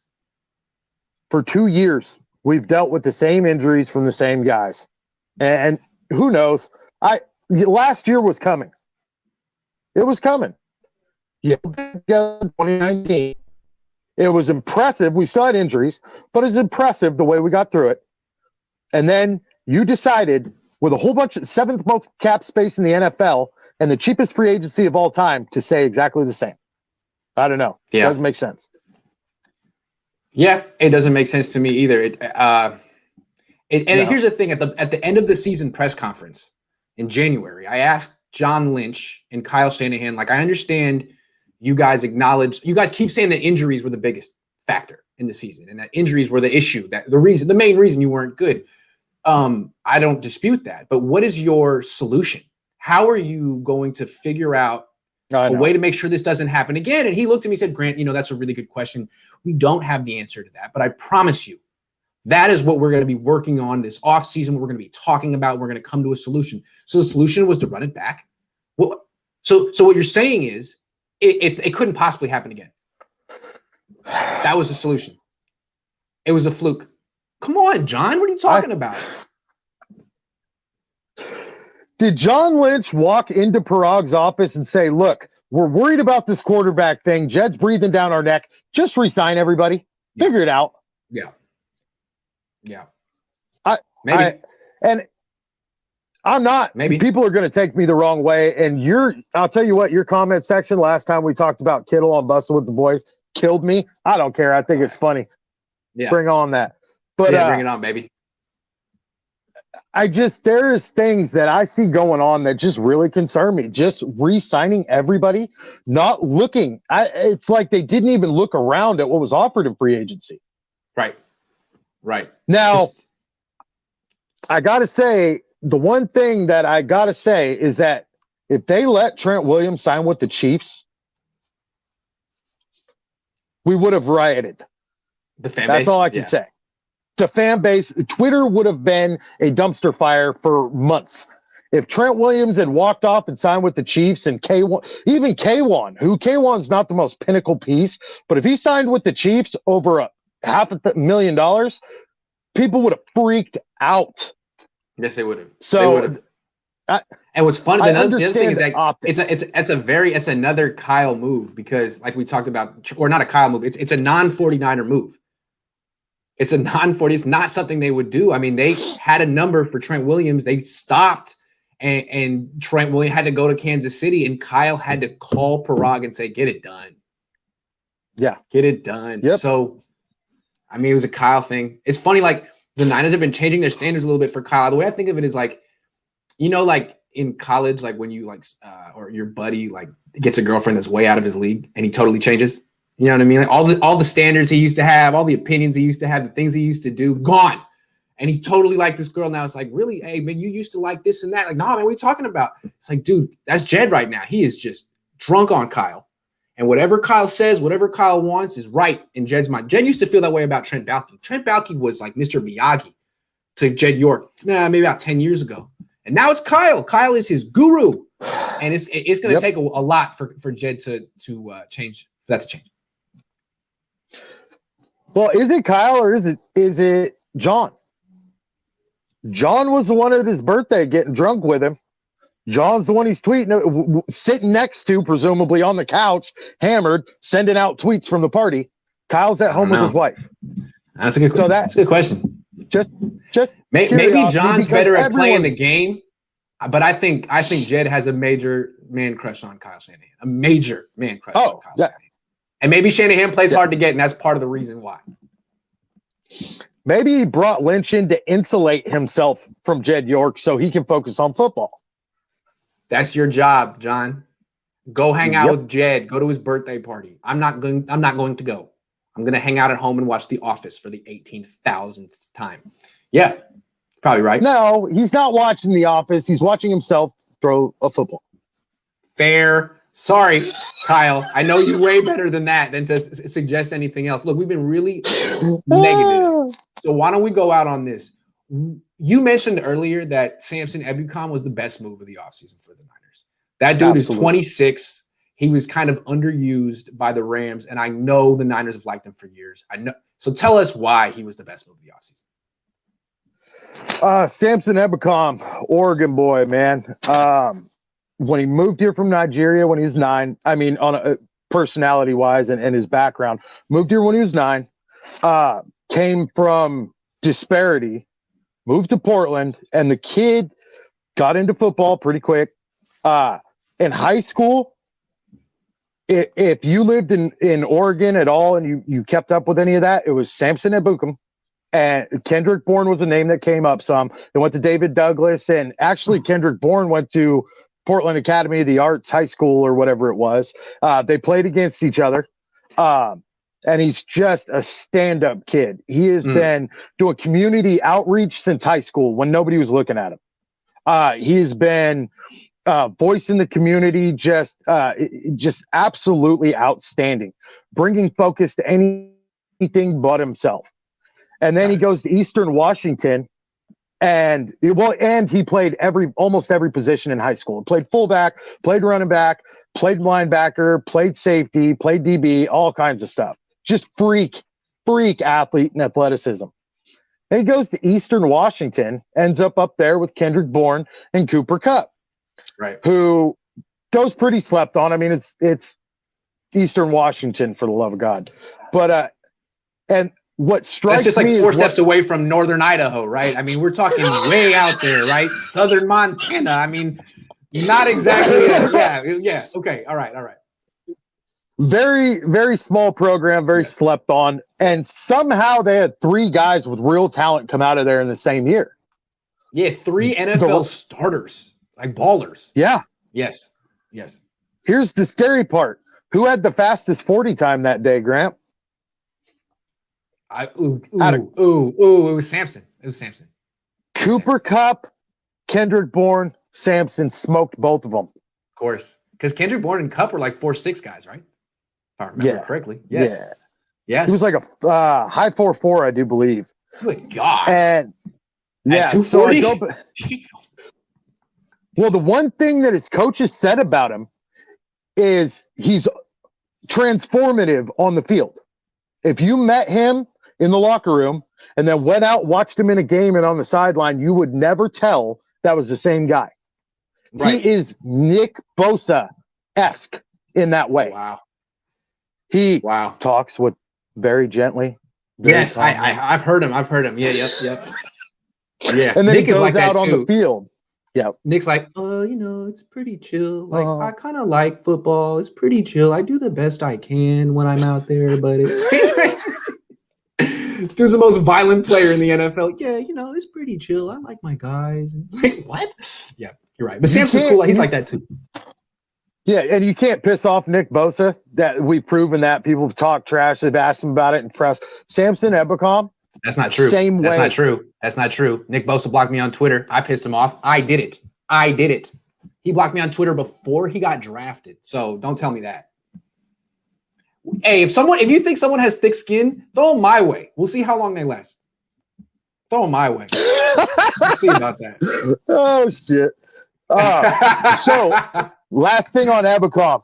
For 2 years, we've dealt with the same injuries from the same guys. And who knows? Last year was coming. It was coming. Yeah, 2019. It was impressive. We still had injuries, but it's impressive the way we got through it. And then you decided with a whole bunch of seventh most cap space in the NFL and the cheapest free agency of all time to say exactly the same. I don't know. Yeah. Doesn't make sense. Yeah, it doesn't make sense to me either. No. Here's the thing: at the end of the season press conference in January, I asked John Lynch and Kyle Shanahan, like, I understand you guys keep saying that injuries were the biggest factor in the season and that injuries were the issue, that the main reason you weren't good. I don't dispute that, but what is your solution? How are you going to figure out a way to make sure this doesn't happen again? And he looked at me and said, Grant, that's a really good question. We don't have the answer to that, but I promise you, that is what we're going to be working on this offseason, what we're going to be talking about. We're going to come to a solution. So the solution was to run it back. Well, so what you're saying is it couldn't possibly happen again. That was the solution. It was a fluke. Come on, John. What are you talking about? Did John Lynch walk into Parag's office and say, look, we're worried about this quarterback thing. Jed's breathing down our neck. Just resign everybody. Figure it out. Yeah. Yeah. Maybe. I'm not. Maybe. People are going to take me the wrong way. And I'll tell you what, your comment section last time we talked about Kittle on Bustle with the Boys killed me. I don't care. I think it's funny. Yeah. Bring on that. But bring it on, baby. There's things that I see going on that just really concern me. Just re-signing everybody, not looking. It's like they didn't even look around at what was offered in free agency. Right. Now, I got to say, the one thing that I got to say is that if they let Trent Williams sign with the Chiefs, we would have rioted. The fan base? That's all I can say. The fan base, Twitter would have been a dumpster fire for months. If Trent Williams had walked off and signed with the Chiefs and K1, even K1, who K1's not the most pinnacle piece, but if he signed with the Chiefs over $500,000, people would have freaked out. Yes, they would have. So, they would have. And what's fun, the other thing is that it's another Kyle move, because like we talked about, or not a Kyle move, it's a non-49er move. It's a non-40. It's not something they would do. I mean, they had a number for Trent Williams. They stopped, and Trent Williams had to go to Kansas City, and Kyle had to call Parag and say, get it done. Yeah. Get it done. Yep. So, I mean, it was a Kyle thing. It's funny, like, the Niners have been changing their standards a little bit for Kyle. The way I think of it is like, like in college, like when you or your buddy like gets a girlfriend that's way out of his league and he totally changes. You know what I mean? Like all the standards he used to have, all the opinions he used to have, the things he used to do, gone. And he's totally like this girl now. It's like, really? Hey, man, you used to like this and that. Like, no, man, what are you talking about? It's like, dude, that's Jed right now. He is just drunk on Kyle. And whatever Kyle says, whatever Kyle wants is right in Jed's mind. Jed used to feel that way about Trent Baalke. Trent Baalke was like Mr. Miyagi to Jed York, maybe about 10 years ago. And now it's Kyle. Kyle is his guru. And it's going to take a lot for Jed to change, for that to change. Well, is it Kyle or is it John? John was the one at his birthday getting drunk with him. John's the one he's tweeting, sitting next to, presumably on the couch, hammered, sending out tweets from the party. Kyle's at home with his wife. That's a good. That's a good question. Just maybe John's better at playing the game, but I think Jed has a major man crush on Kyle Shanahan. A major man crush on Kyle Shanahan. And maybe Shanahan plays hard to get, and that's part of the reason why. Maybe he brought Lynch in to insulate himself from Jed York so he can focus on football. That's your job, John. Go hang out with Jed. Go to his birthday party. I'm not going to go. I'm going to hang out at home and watch The Office for the 18,000th time. Yeah, probably right. No, he's not watching The Office. He's watching himself throw a football. Fair. Sorry, Kyle. I know you way better than that than to suggest anything else. Look, we've been really negative. So why don't we go out on this? You mentioned earlier that Samson Ebukam was the best move of the offseason for the Niners. That dude is 26. He was kind of underused by the Rams, and I know the Niners have liked him for years. I know. So tell us why he was the best move of the offseason. Samson Ebukam, Oregon boy, man. When he moved here from Nigeria when he was 9, I mean, on a personality-wise and his background, moved here when he was 9, came from disparity moved to Portland, and the kid got into football pretty quick. In high school, if you lived in Oregon at all and you kept up with any of that, it was Samson Ebukam. And Kendrick Bourne was a name that came up some. They went to David Douglas, and actually Kendrick Bourne went to Portland Academy of the Arts High School or whatever it was. They played against each other. And he's just a stand-up kid. He has been doing community outreach since high school when nobody was looking at him. He's been voice in the community, just absolutely outstanding, bringing focus to anything but himself. And then he goes to Eastern Washington, and he played almost every position in high school. He played fullback, played running back, played linebacker, played safety, played DB, all kinds of stuff. Just freak athlete and athleticism. And he goes to Eastern Washington, ends up there with Kendrick Bourne and Cooper Kupp, right? Who goes pretty slept on. I mean, it's Eastern Washington, for the love of God. But and what strikes that's just me like 4 steps away from northern Idaho, right? I mean, we're talking way out there, right? Southern Montana. I mean, not exactly. Yeah. Okay. All right. Very, very small program, very slept on. And somehow they had 3 guys with real talent come out of there in the same year. Yeah, 3 NFL starters, like ballers. Yeah. Yes. Here's the scary part. Who had the fastest 40 time that day, Grant? It was Samson. Cooper Kupp, Kendrick Bourne, Samson smoked both of them. Of course. Because Kendrick Bourne and Kupp were like 4'6" guys, right? If I remember correctly. Yes. Yeah. He was like a high 4'4", I do believe. Good God. And at 240? Well, the one thing that his coaches said about him is he's transformative on the field. If you met him in the locker room and then went out, watched him in a game and on the sideline, you would never tell that was the same guy. Right. He is Nick Bosa-esque in that way. Wow. He talks with very gently. Yes, I've heard him. Yeah, yep. Yeah. And then Nick he goes is like out that on too. the field. Yeah. Nick's like, it's pretty chill. Like, I kind of like football. It's pretty chill. I do the best I can when I'm out there, but it's there's the most violent player in the NFL. Yeah, it's pretty chill. I like my guys. And like, what? Yeah, you're right. But Samson's cool. He's like that too. Yeah, and you can't piss off Nick Bosa. That we've proven that. People talk trash. They've asked him about it in press. Samson Ebukam. That's not true. Same way. That's not true. Nick Bosa blocked me on Twitter. I pissed him off. I did it. He blocked me on Twitter before he got drafted. So don't tell me that. Hey, if you think someone has thick skin, throw them my way. We'll see how long they last. Throw them my way. We'll see about that. Oh, shit. So, last thing on Ebukam.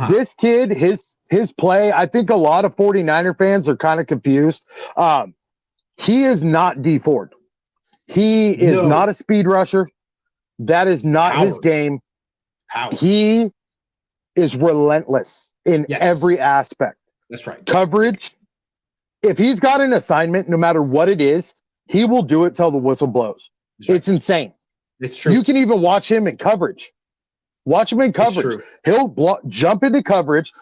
This kid, his play, I think a lot of 49er fans are kind of confused. He is not D Ford. He is not a speed rusher. That is not his game. He is relentless in every aspect. That's right. Coverage. If he's got an assignment, no matter what it is, he will do it till the whistle blows. It's insane. It's true. You can even watch him in coverage. Watch him in coverage. He'll jump into coverage,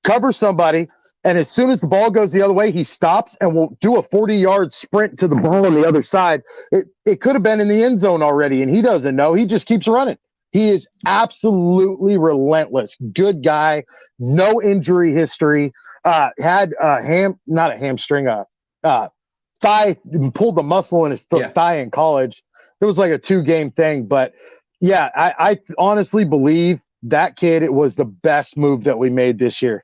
cover somebody, and as soon as the ball goes the other way, he stops and will do a 40-yard sprint to the ball on the other side. It could have been in the end zone already, and he doesn't know. He just keeps running. He is absolutely relentless. Good guy. No injury history. Had not a hamstring, thigh, pulled the muscle in his thigh in college. It was like a 2-game thing. But, yeah, I honestly believe that kid, it was the best move that we made this year.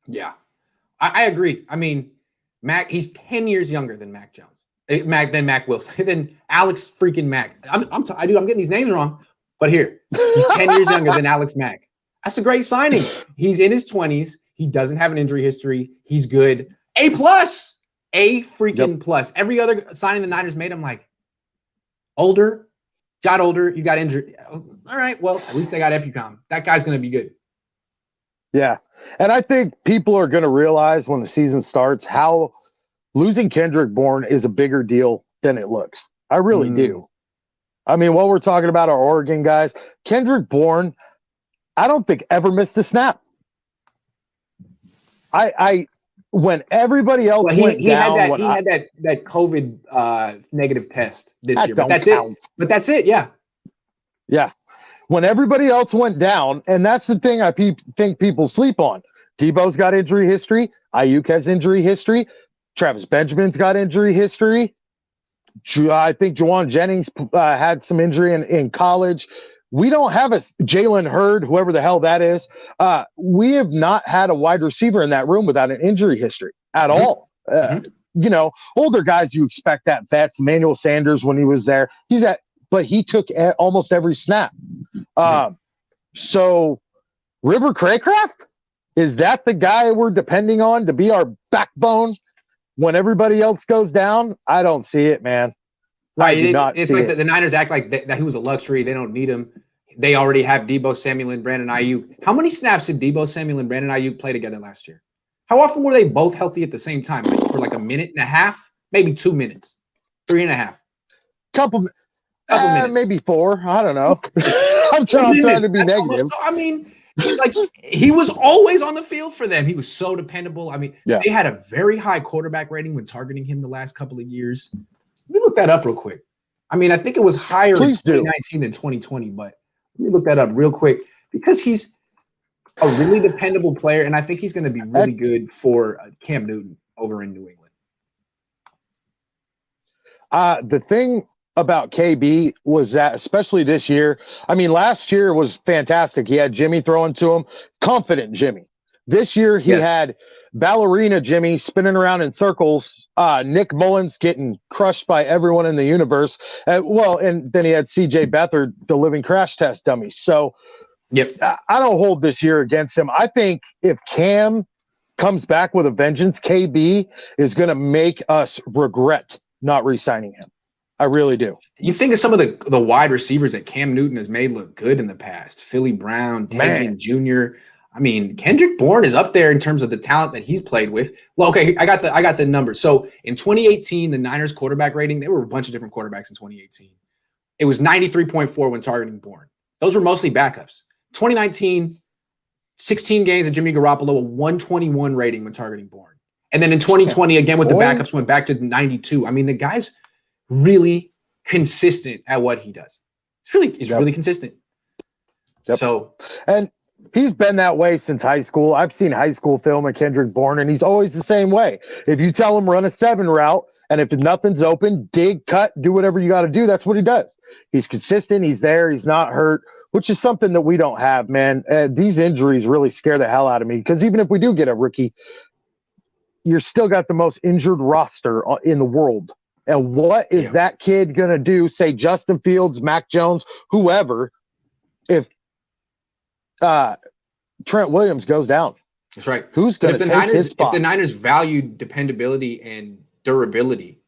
Yeah, I agree. I mean, Mac, he's 10 years younger than Mac Jones. Than Mac Wilson, than Alex freaking Mack. I'm getting these names wrong, but here, he's 10 years younger than Alex Mack. That's a great signing. He's in his 20s. He doesn't have an injury history. He's good. A freaking plus. Every other signing the Niners made, I'm like, got older, you got injured. All right, well, at least they got Ebukam. That guy's going to be good. Yeah, and I think people are going to realize when the season starts how losing Kendrick Bourne is a bigger deal than it looks. I really do. I mean, while we're talking about our Oregon guys, Kendrick Bourne, I don't think ever missed a snap. When everybody else went down, he had that COVID negative test this year, but that's count. it. But that's it, yeah. Yeah. When everybody else went down, and that's the thing I think people sleep on. Debo's got injury history. Ayuk has injury history. Travis Benjamin's got injury history. I think Juwan Jennings had some injury in college. We don't have a Jalen Hurd, whoever the hell that is. We have not had a wide receiver in that room without an injury history at all. You know, older guys, you expect that. Vets, Emmanuel Sanders, when he was there, but he took almost every snap. So River Craycraft, is that the guy we're depending on to be our backbone when everybody else goes down? I don't see it, man. Right. It's like the Niners act like that he was a luxury. They don't need him. They already have Debo Samuel and Brandon Ayuk. How many snaps did Debo Samuel and Brandon Ayuk play together last year? How often were they both healthy at the same time? Like for like a minute and a half, maybe 2 minutes, 3.5. Couple minutes, maybe 4. I don't know. I'm trying to be negative. I mean, he was always on the field for them. He was so dependable. I mean, They had a very high quarterback rating when targeting him the last couple of years. Let me look that up real quick. I mean, I think it was higher in 2019 than 2020, but let me look that up real quick because he's a really dependable player, and I think he's going to be really good for Cam Newton over in New England. The thing about KB was that, especially this year, I mean, last year was fantastic. He had Jimmy throwing to him, confident Jimmy. This year he had ballerina Jimmy spinning around in circles. Nick Mullins getting crushed by everyone in the universe. And then he had CJ Beathard, the living crash test dummy. So I don't hold this year against him. I think if Cam comes back with a vengeance, KB is going to make us regret not re-signing him. I really do. You think of some of the wide receivers that Cam Newton has made look good in the past. Philly Brown, Tavian Jr. I mean, Kendrick Bourne is up there in terms of the talent that he's played with. Well, okay, I got the numbers. So in 2018, the Niners quarterback rating, there were a bunch of different quarterbacks in 2018. It was 93.4 when targeting Bourne. Those were mostly backups. 2019, 16 games of Jimmy Garoppolo, a 121 rating when targeting Bourne. And then in 2020, again with the backups, went back to 92. I mean, the guy's really consistent at what he does. It's really consistent. So, and he's been that way since high school. I've seen high school film of Kendrick Bourne, and he's always the same way. If you tell him run a 7 route, and if nothing's open, dig, cut, do whatever you got to do, that's what he does. He's consistent. He's there. He's not hurt, which is something that we don't have, man. These injuries really scare the hell out of me because even if we do get a rookie, you're still got the most injured roster in the world. And what is that kid going to do, say Justin Fields, Mac Jones, whoever, if Trent Williams goes down? That's right. Who's going to take his spot? If the Niners valued dependability and durability,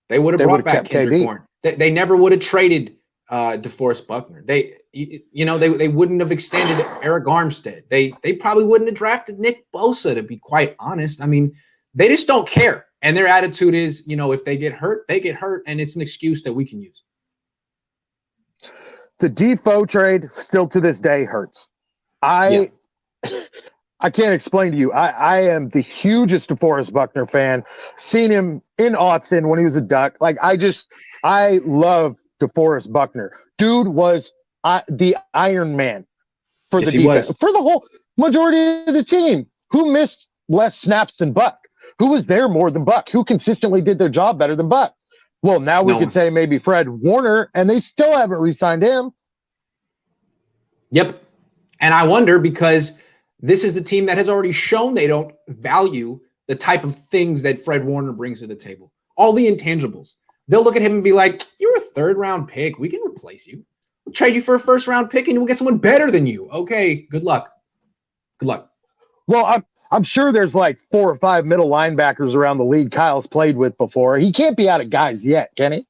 they would have brought back Kendrick Bourne. They never would have traded DeForest Buckner. They wouldn't have extended Eric Armstead. They probably wouldn't have drafted Nick Bosa, to be quite honest. I mean, they just don't care. And their attitude is, if they get hurt, they get hurt. And it's an excuse that we can use. The Defoe trade still to this day hurts. I can't explain to you. I am the hugest DeForest Buckner fan. Seen him in Autzen when he was a Duck. I love DeForest Buckner. Dude was the Iron Man for the defense. For the whole majority of the team. Who missed less snaps than Buck? Who was there more than Buck? Who consistently did their job better than Buck? Well, now we could say maybe Fred Warner, and they still haven't re-signed him. Yep. And I wonder because this is a team that has already shown they don't value the type of things that Fred Warner brings to the table. All the intangibles. They'll look at him and be like, you're a 3rd-round pick. We can replace you. We'll trade you for a 1st-round pick, and we'll get someone better than you. Okay, good luck. Good luck. Well, I'm sure there's like 4 or 5 middle linebackers around the league Kyle's played with before. He can't be out of guys yet, can he?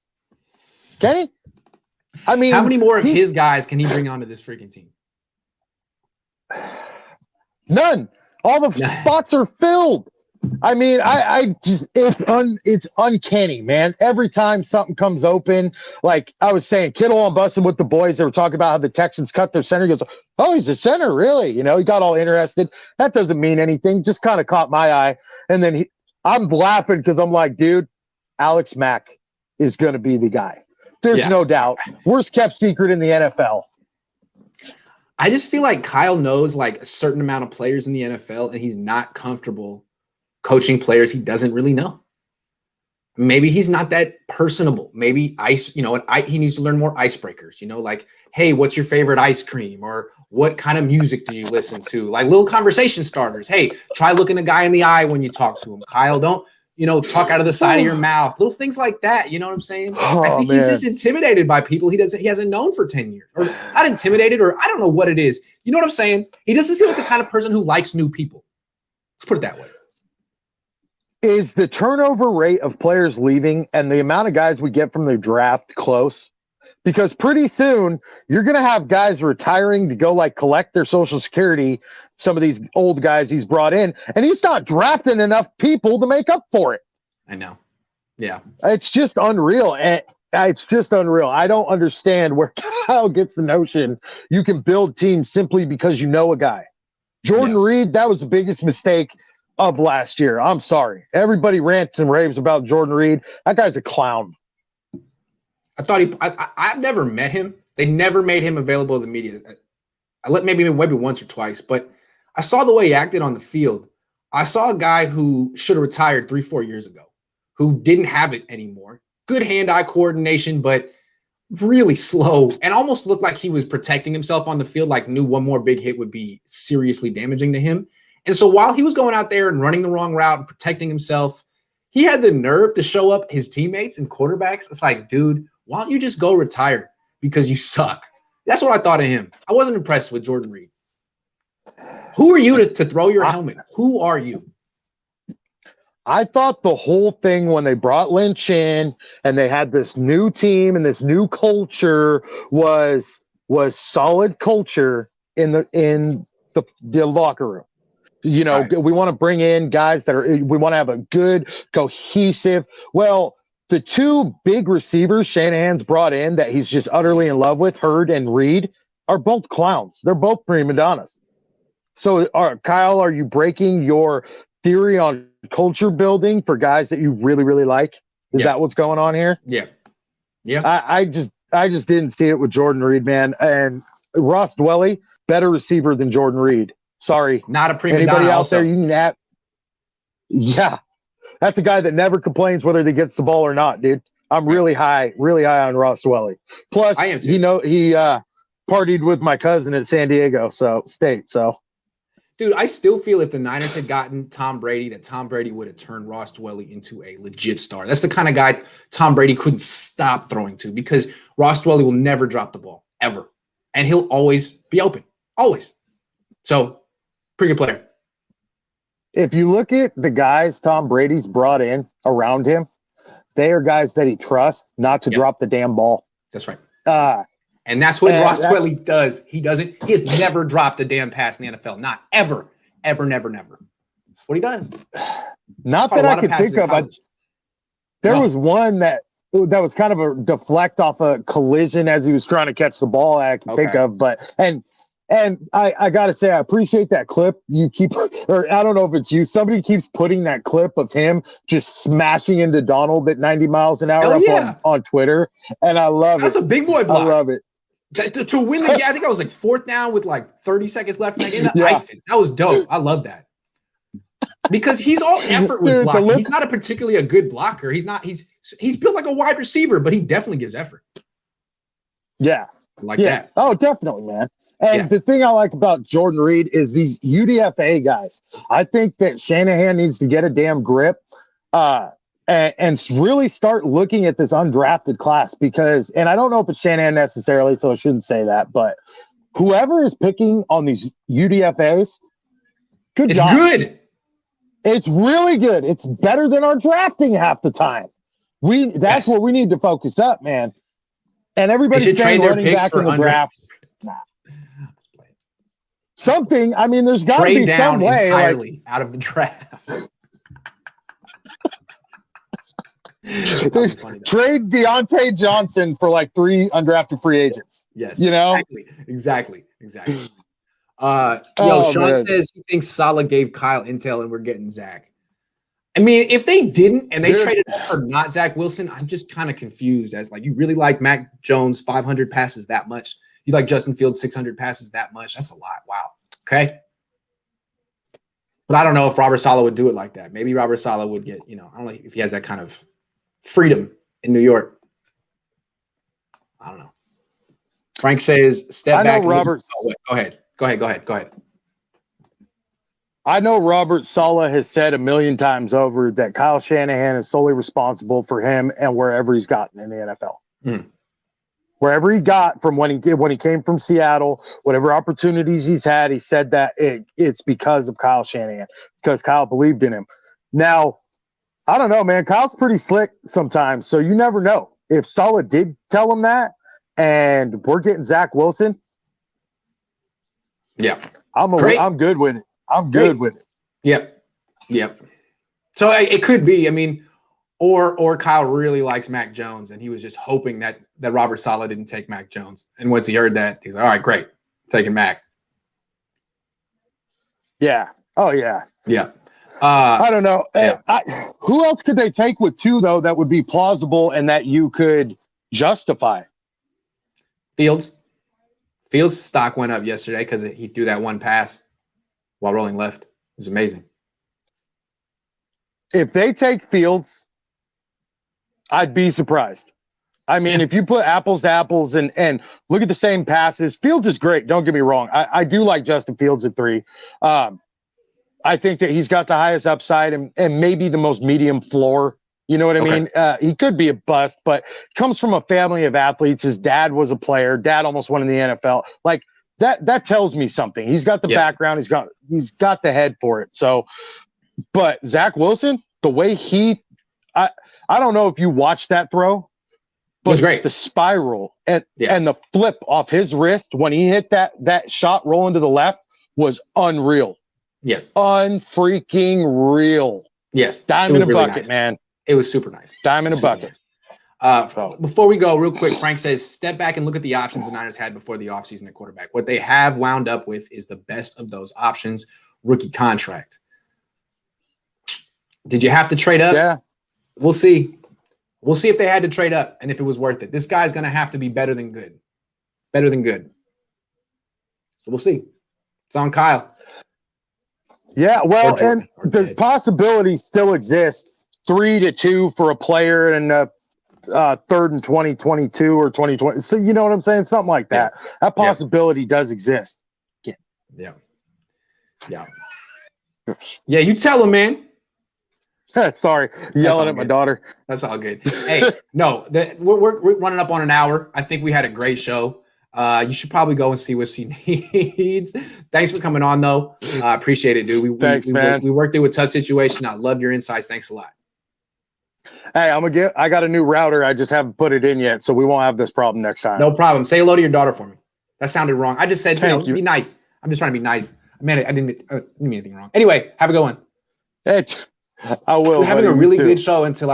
Can he? I mean, how many more of his guys can he bring onto this freaking team? None. All the spots are filled. I mean, I just it's uncanny, man. Every time something comes open, like I was saying, Kittle on Bussin' with the boys, they were talking about how the Texans cut their center. He goes, "Oh, he's a center, really?" You know, he got all interested. That doesn't mean anything. Just kind of caught my eye, and then I'm laughing because I'm like, dude, Alex Mack is going to be the guy. There's no doubt. Worst kept secret in the NFL. I just feel like Kyle knows like a certain amount of players in the NFL, and he's not comfortable coaching players he doesn't really know. Maybe he's not that personable. Maybe he needs to learn more icebreakers, like, hey, what's your favorite ice cream? Or what kind of music do you listen to? Like little conversation starters. Hey, try looking a guy in the eye when you talk to him. Kyle, don't, talk out of the side of your mouth. Little things like that. You know what I'm saying? I think he's just intimidated by people he hasn't known for 10 years. Or not intimidated, or I don't know what it is. You know what I'm saying? He doesn't seem like the kind of person who likes new people. Let's put it that way. Is the turnover rate of players leaving and the amount of guys we get from the draft close? Because pretty soon you're going to have guys retiring to go like collect their Social Security, some of these old guys he's brought in, and he's not drafting enough people to make up for it. I know. Yeah. It's just unreal. It's just unreal. I don't understand where Kyle gets the notion you can build teams simply because you know a guy. Jordan Reed, that was the biggest mistake of last year. I'm sorry. Everybody rants and raves about Jordan Reed. That guy's a clown. I thought I've never met him. They never made him available to the media. I let maybe once or twice, but I saw the way he acted on the field. I saw a guy who should have retired 3-4 years ago, who didn't have it anymore. Good hand-eye coordination, but really slow, and almost looked like he was protecting himself on the field, like knew one more big hit would be seriously damaging to him. And so while he was going out there and running the wrong route and protecting himself, he had the nerve to show up his teammates and quarterbacks. It's like, dude, why don't you just go retire because you suck? That's what I thought of him. I wasn't impressed with Jordan Reed. Who are you to throw your helmet? Who are you? I thought the whole thing when they brought Lynch in and they had this new team and this new culture was solid culture in the locker room. Right. We want to bring in guys we want to have a good, cohesive. Well, the two big receivers Shanahan's brought in that he's just utterly in love with, Hurd and Reed, are both clowns. They're both prima donnas. So, Kyle, are you breaking your theory on culture building for guys that you really, really like? Is that what's going on here? Yeah. Yeah. I just didn't see it with Jordan Reed, man. And Ross Dwelley, better receiver than Jordan Reed. Sorry. Not a prima Anybody donna out also. there you can have. Yeah. That's a guy that never complains whether he gets the ball or not, dude. I'm really high on Ross Dwelley. Plus, I am too. He partied with my cousin at San Diego State. So, dude, I still feel if the Niners had gotten Tom Brady, that Tom Brady would have turned Ross Dwelley into a legit star. That's the kind of guy Tom Brady couldn't stop throwing to, because Ross Dwelley will never drop the ball, ever. And he'll always be open. Always. So, pretty good player. If you look at the guys Tom Brady's brought in around him, they are guys that he trusts not to drop the damn ball. That's right. And that's what Ross Dwelley does. He has never dropped a damn pass in the NFL. Not ever. Ever, never, never. That's what he does. Not that I could think of. There was one that was kind of a deflect off a collision as he was trying to catch the ball I can think of. But and I got to say, I appreciate that clip. You keep, or I don't know if it's you, somebody keeps putting that clip of him just smashing into Donald at 90 miles an hour on Twitter. And I love That's a big boy block. I love it. To win the game, I think I was like 4th down with like 30 seconds left in the game. That was dope. I love that. Because he's all effort with blocking. He's not particularly a good blocker. He's built like a wide receiver, but he definitely gives effort. Yeah. That. Oh, definitely, man. And the thing I like about Jordan Reed is these UDFA guys. I think that Shanahan needs to get a damn grip and really start looking at this undrafted class, because, and I don't know if it's Shanahan necessarily, so I shouldn't say that, but whoever is picking on these UDFAs, good job. It's good. It's really good. It's better than our drafting half the time. That's where we need to focus up, man. And everybody's saying running back in the draft. Nah. Something. I mean, there's got to be some way entirely out of the draft. Funny, trade Deontay Johnson for like 3 undrafted free agents. yes. You know? Exactly. Oh, Sean man. says he thinks Saleh gave Kyle intel and we're getting Zach. I mean, if they didn't and they traded up for not Zach Wilson, I'm just kind of confused as like, you really like Mac Jones 500 passes that much? You like Justin Fields 600 passes that much? That's a lot. Wow. Okay. But I don't know if Robert Saleh would do it like that. Maybe Robert Saleh would get, I don't know if he has that kind of freedom in New York. I don't know. Frank says, step back. Robert. Go ahead. I know Robert Saleh has said a million times over that Kyle Shanahan is solely responsible for him and wherever he's gotten in the NFL. Mm. Wherever he got from when he came from Seattle, whatever opportunities he's had, he said that it's because of Kyle Shanahan, because Kyle believed in him. Now, I don't know, man. Kyle's pretty slick sometimes, so you never know. If Saleh did tell him that, and we're getting Zach Wilson, yeah, I'm good with it. I'm good with it. Yep. So it could be. I mean, or Kyle really likes Mac Jones, and he was just hoping that Robert Saleh didn't take Mac Jones. And once he heard that, he's like, "All right, great, taking Mac." Yeah. Oh yeah. Yeah. I don't know. Yeah. Who else could they take with 2 though that would be plausible and that you could justify? Fields' stock went up yesterday because he threw that one pass while rolling left. It was amazing. If they take Fields, I'd be surprised. I mean, if you put apples to apples and look at the same passes, Fields is great. Don't get me wrong. I do like Justin Fields at 3. I think that he's got the highest upside and maybe the most medium floor. You know what I mean? He could be a bust, but comes from a family of athletes. His dad was a player. Dad almost won in the NFL. Like that tells me something. He's got the background. He's got the head for it. So, but Zach Wilson, the way I don't know if you watched that throw, but it was great. The spiral and the flip off his wrist when he hit that shot rolling to the left was unreal. Yes. Unfreaking real. Yes. Dime in a really bucket, nice. man. It was super nice. Dime in a bucket. Nice. Before we go, real quick, Frank says, step back and look at the options the Niners had before the offseason at quarterback. What they have wound up with is the best of those options, rookie contract. Did you have to trade up? Yeah. We'll see. We'll see if they had to trade up and if it was worth it. This guy's going to have to be better than good. Better than good. So we'll see. It's on Kyle. Yeah, well, and the possibility still exists. 3-2 for a player in 3rd and 2022 or 2020. So you know what I'm saying? Something like that. Yeah. That possibility does exist. Yeah. You tell him, man. Sorry, yelling at my daughter. That's all good. Hey, no, we're running up on an hour. I think we had a great show. You should probably go and see what she needs. Thanks for coming on, though. I appreciate it, dude. Thanks, man. We worked through a tough situation. I love your insights. Thanks a lot. Hey, I got a new router. I just haven't put it in yet, so we won't have this problem next time. No problem. Say hello to your daughter for me. That sounded wrong. I just said, be nice. I'm just trying to be nice. I didn't mean anything wrong. Anyway, have a good one. Hey, I will. We're having a really good show until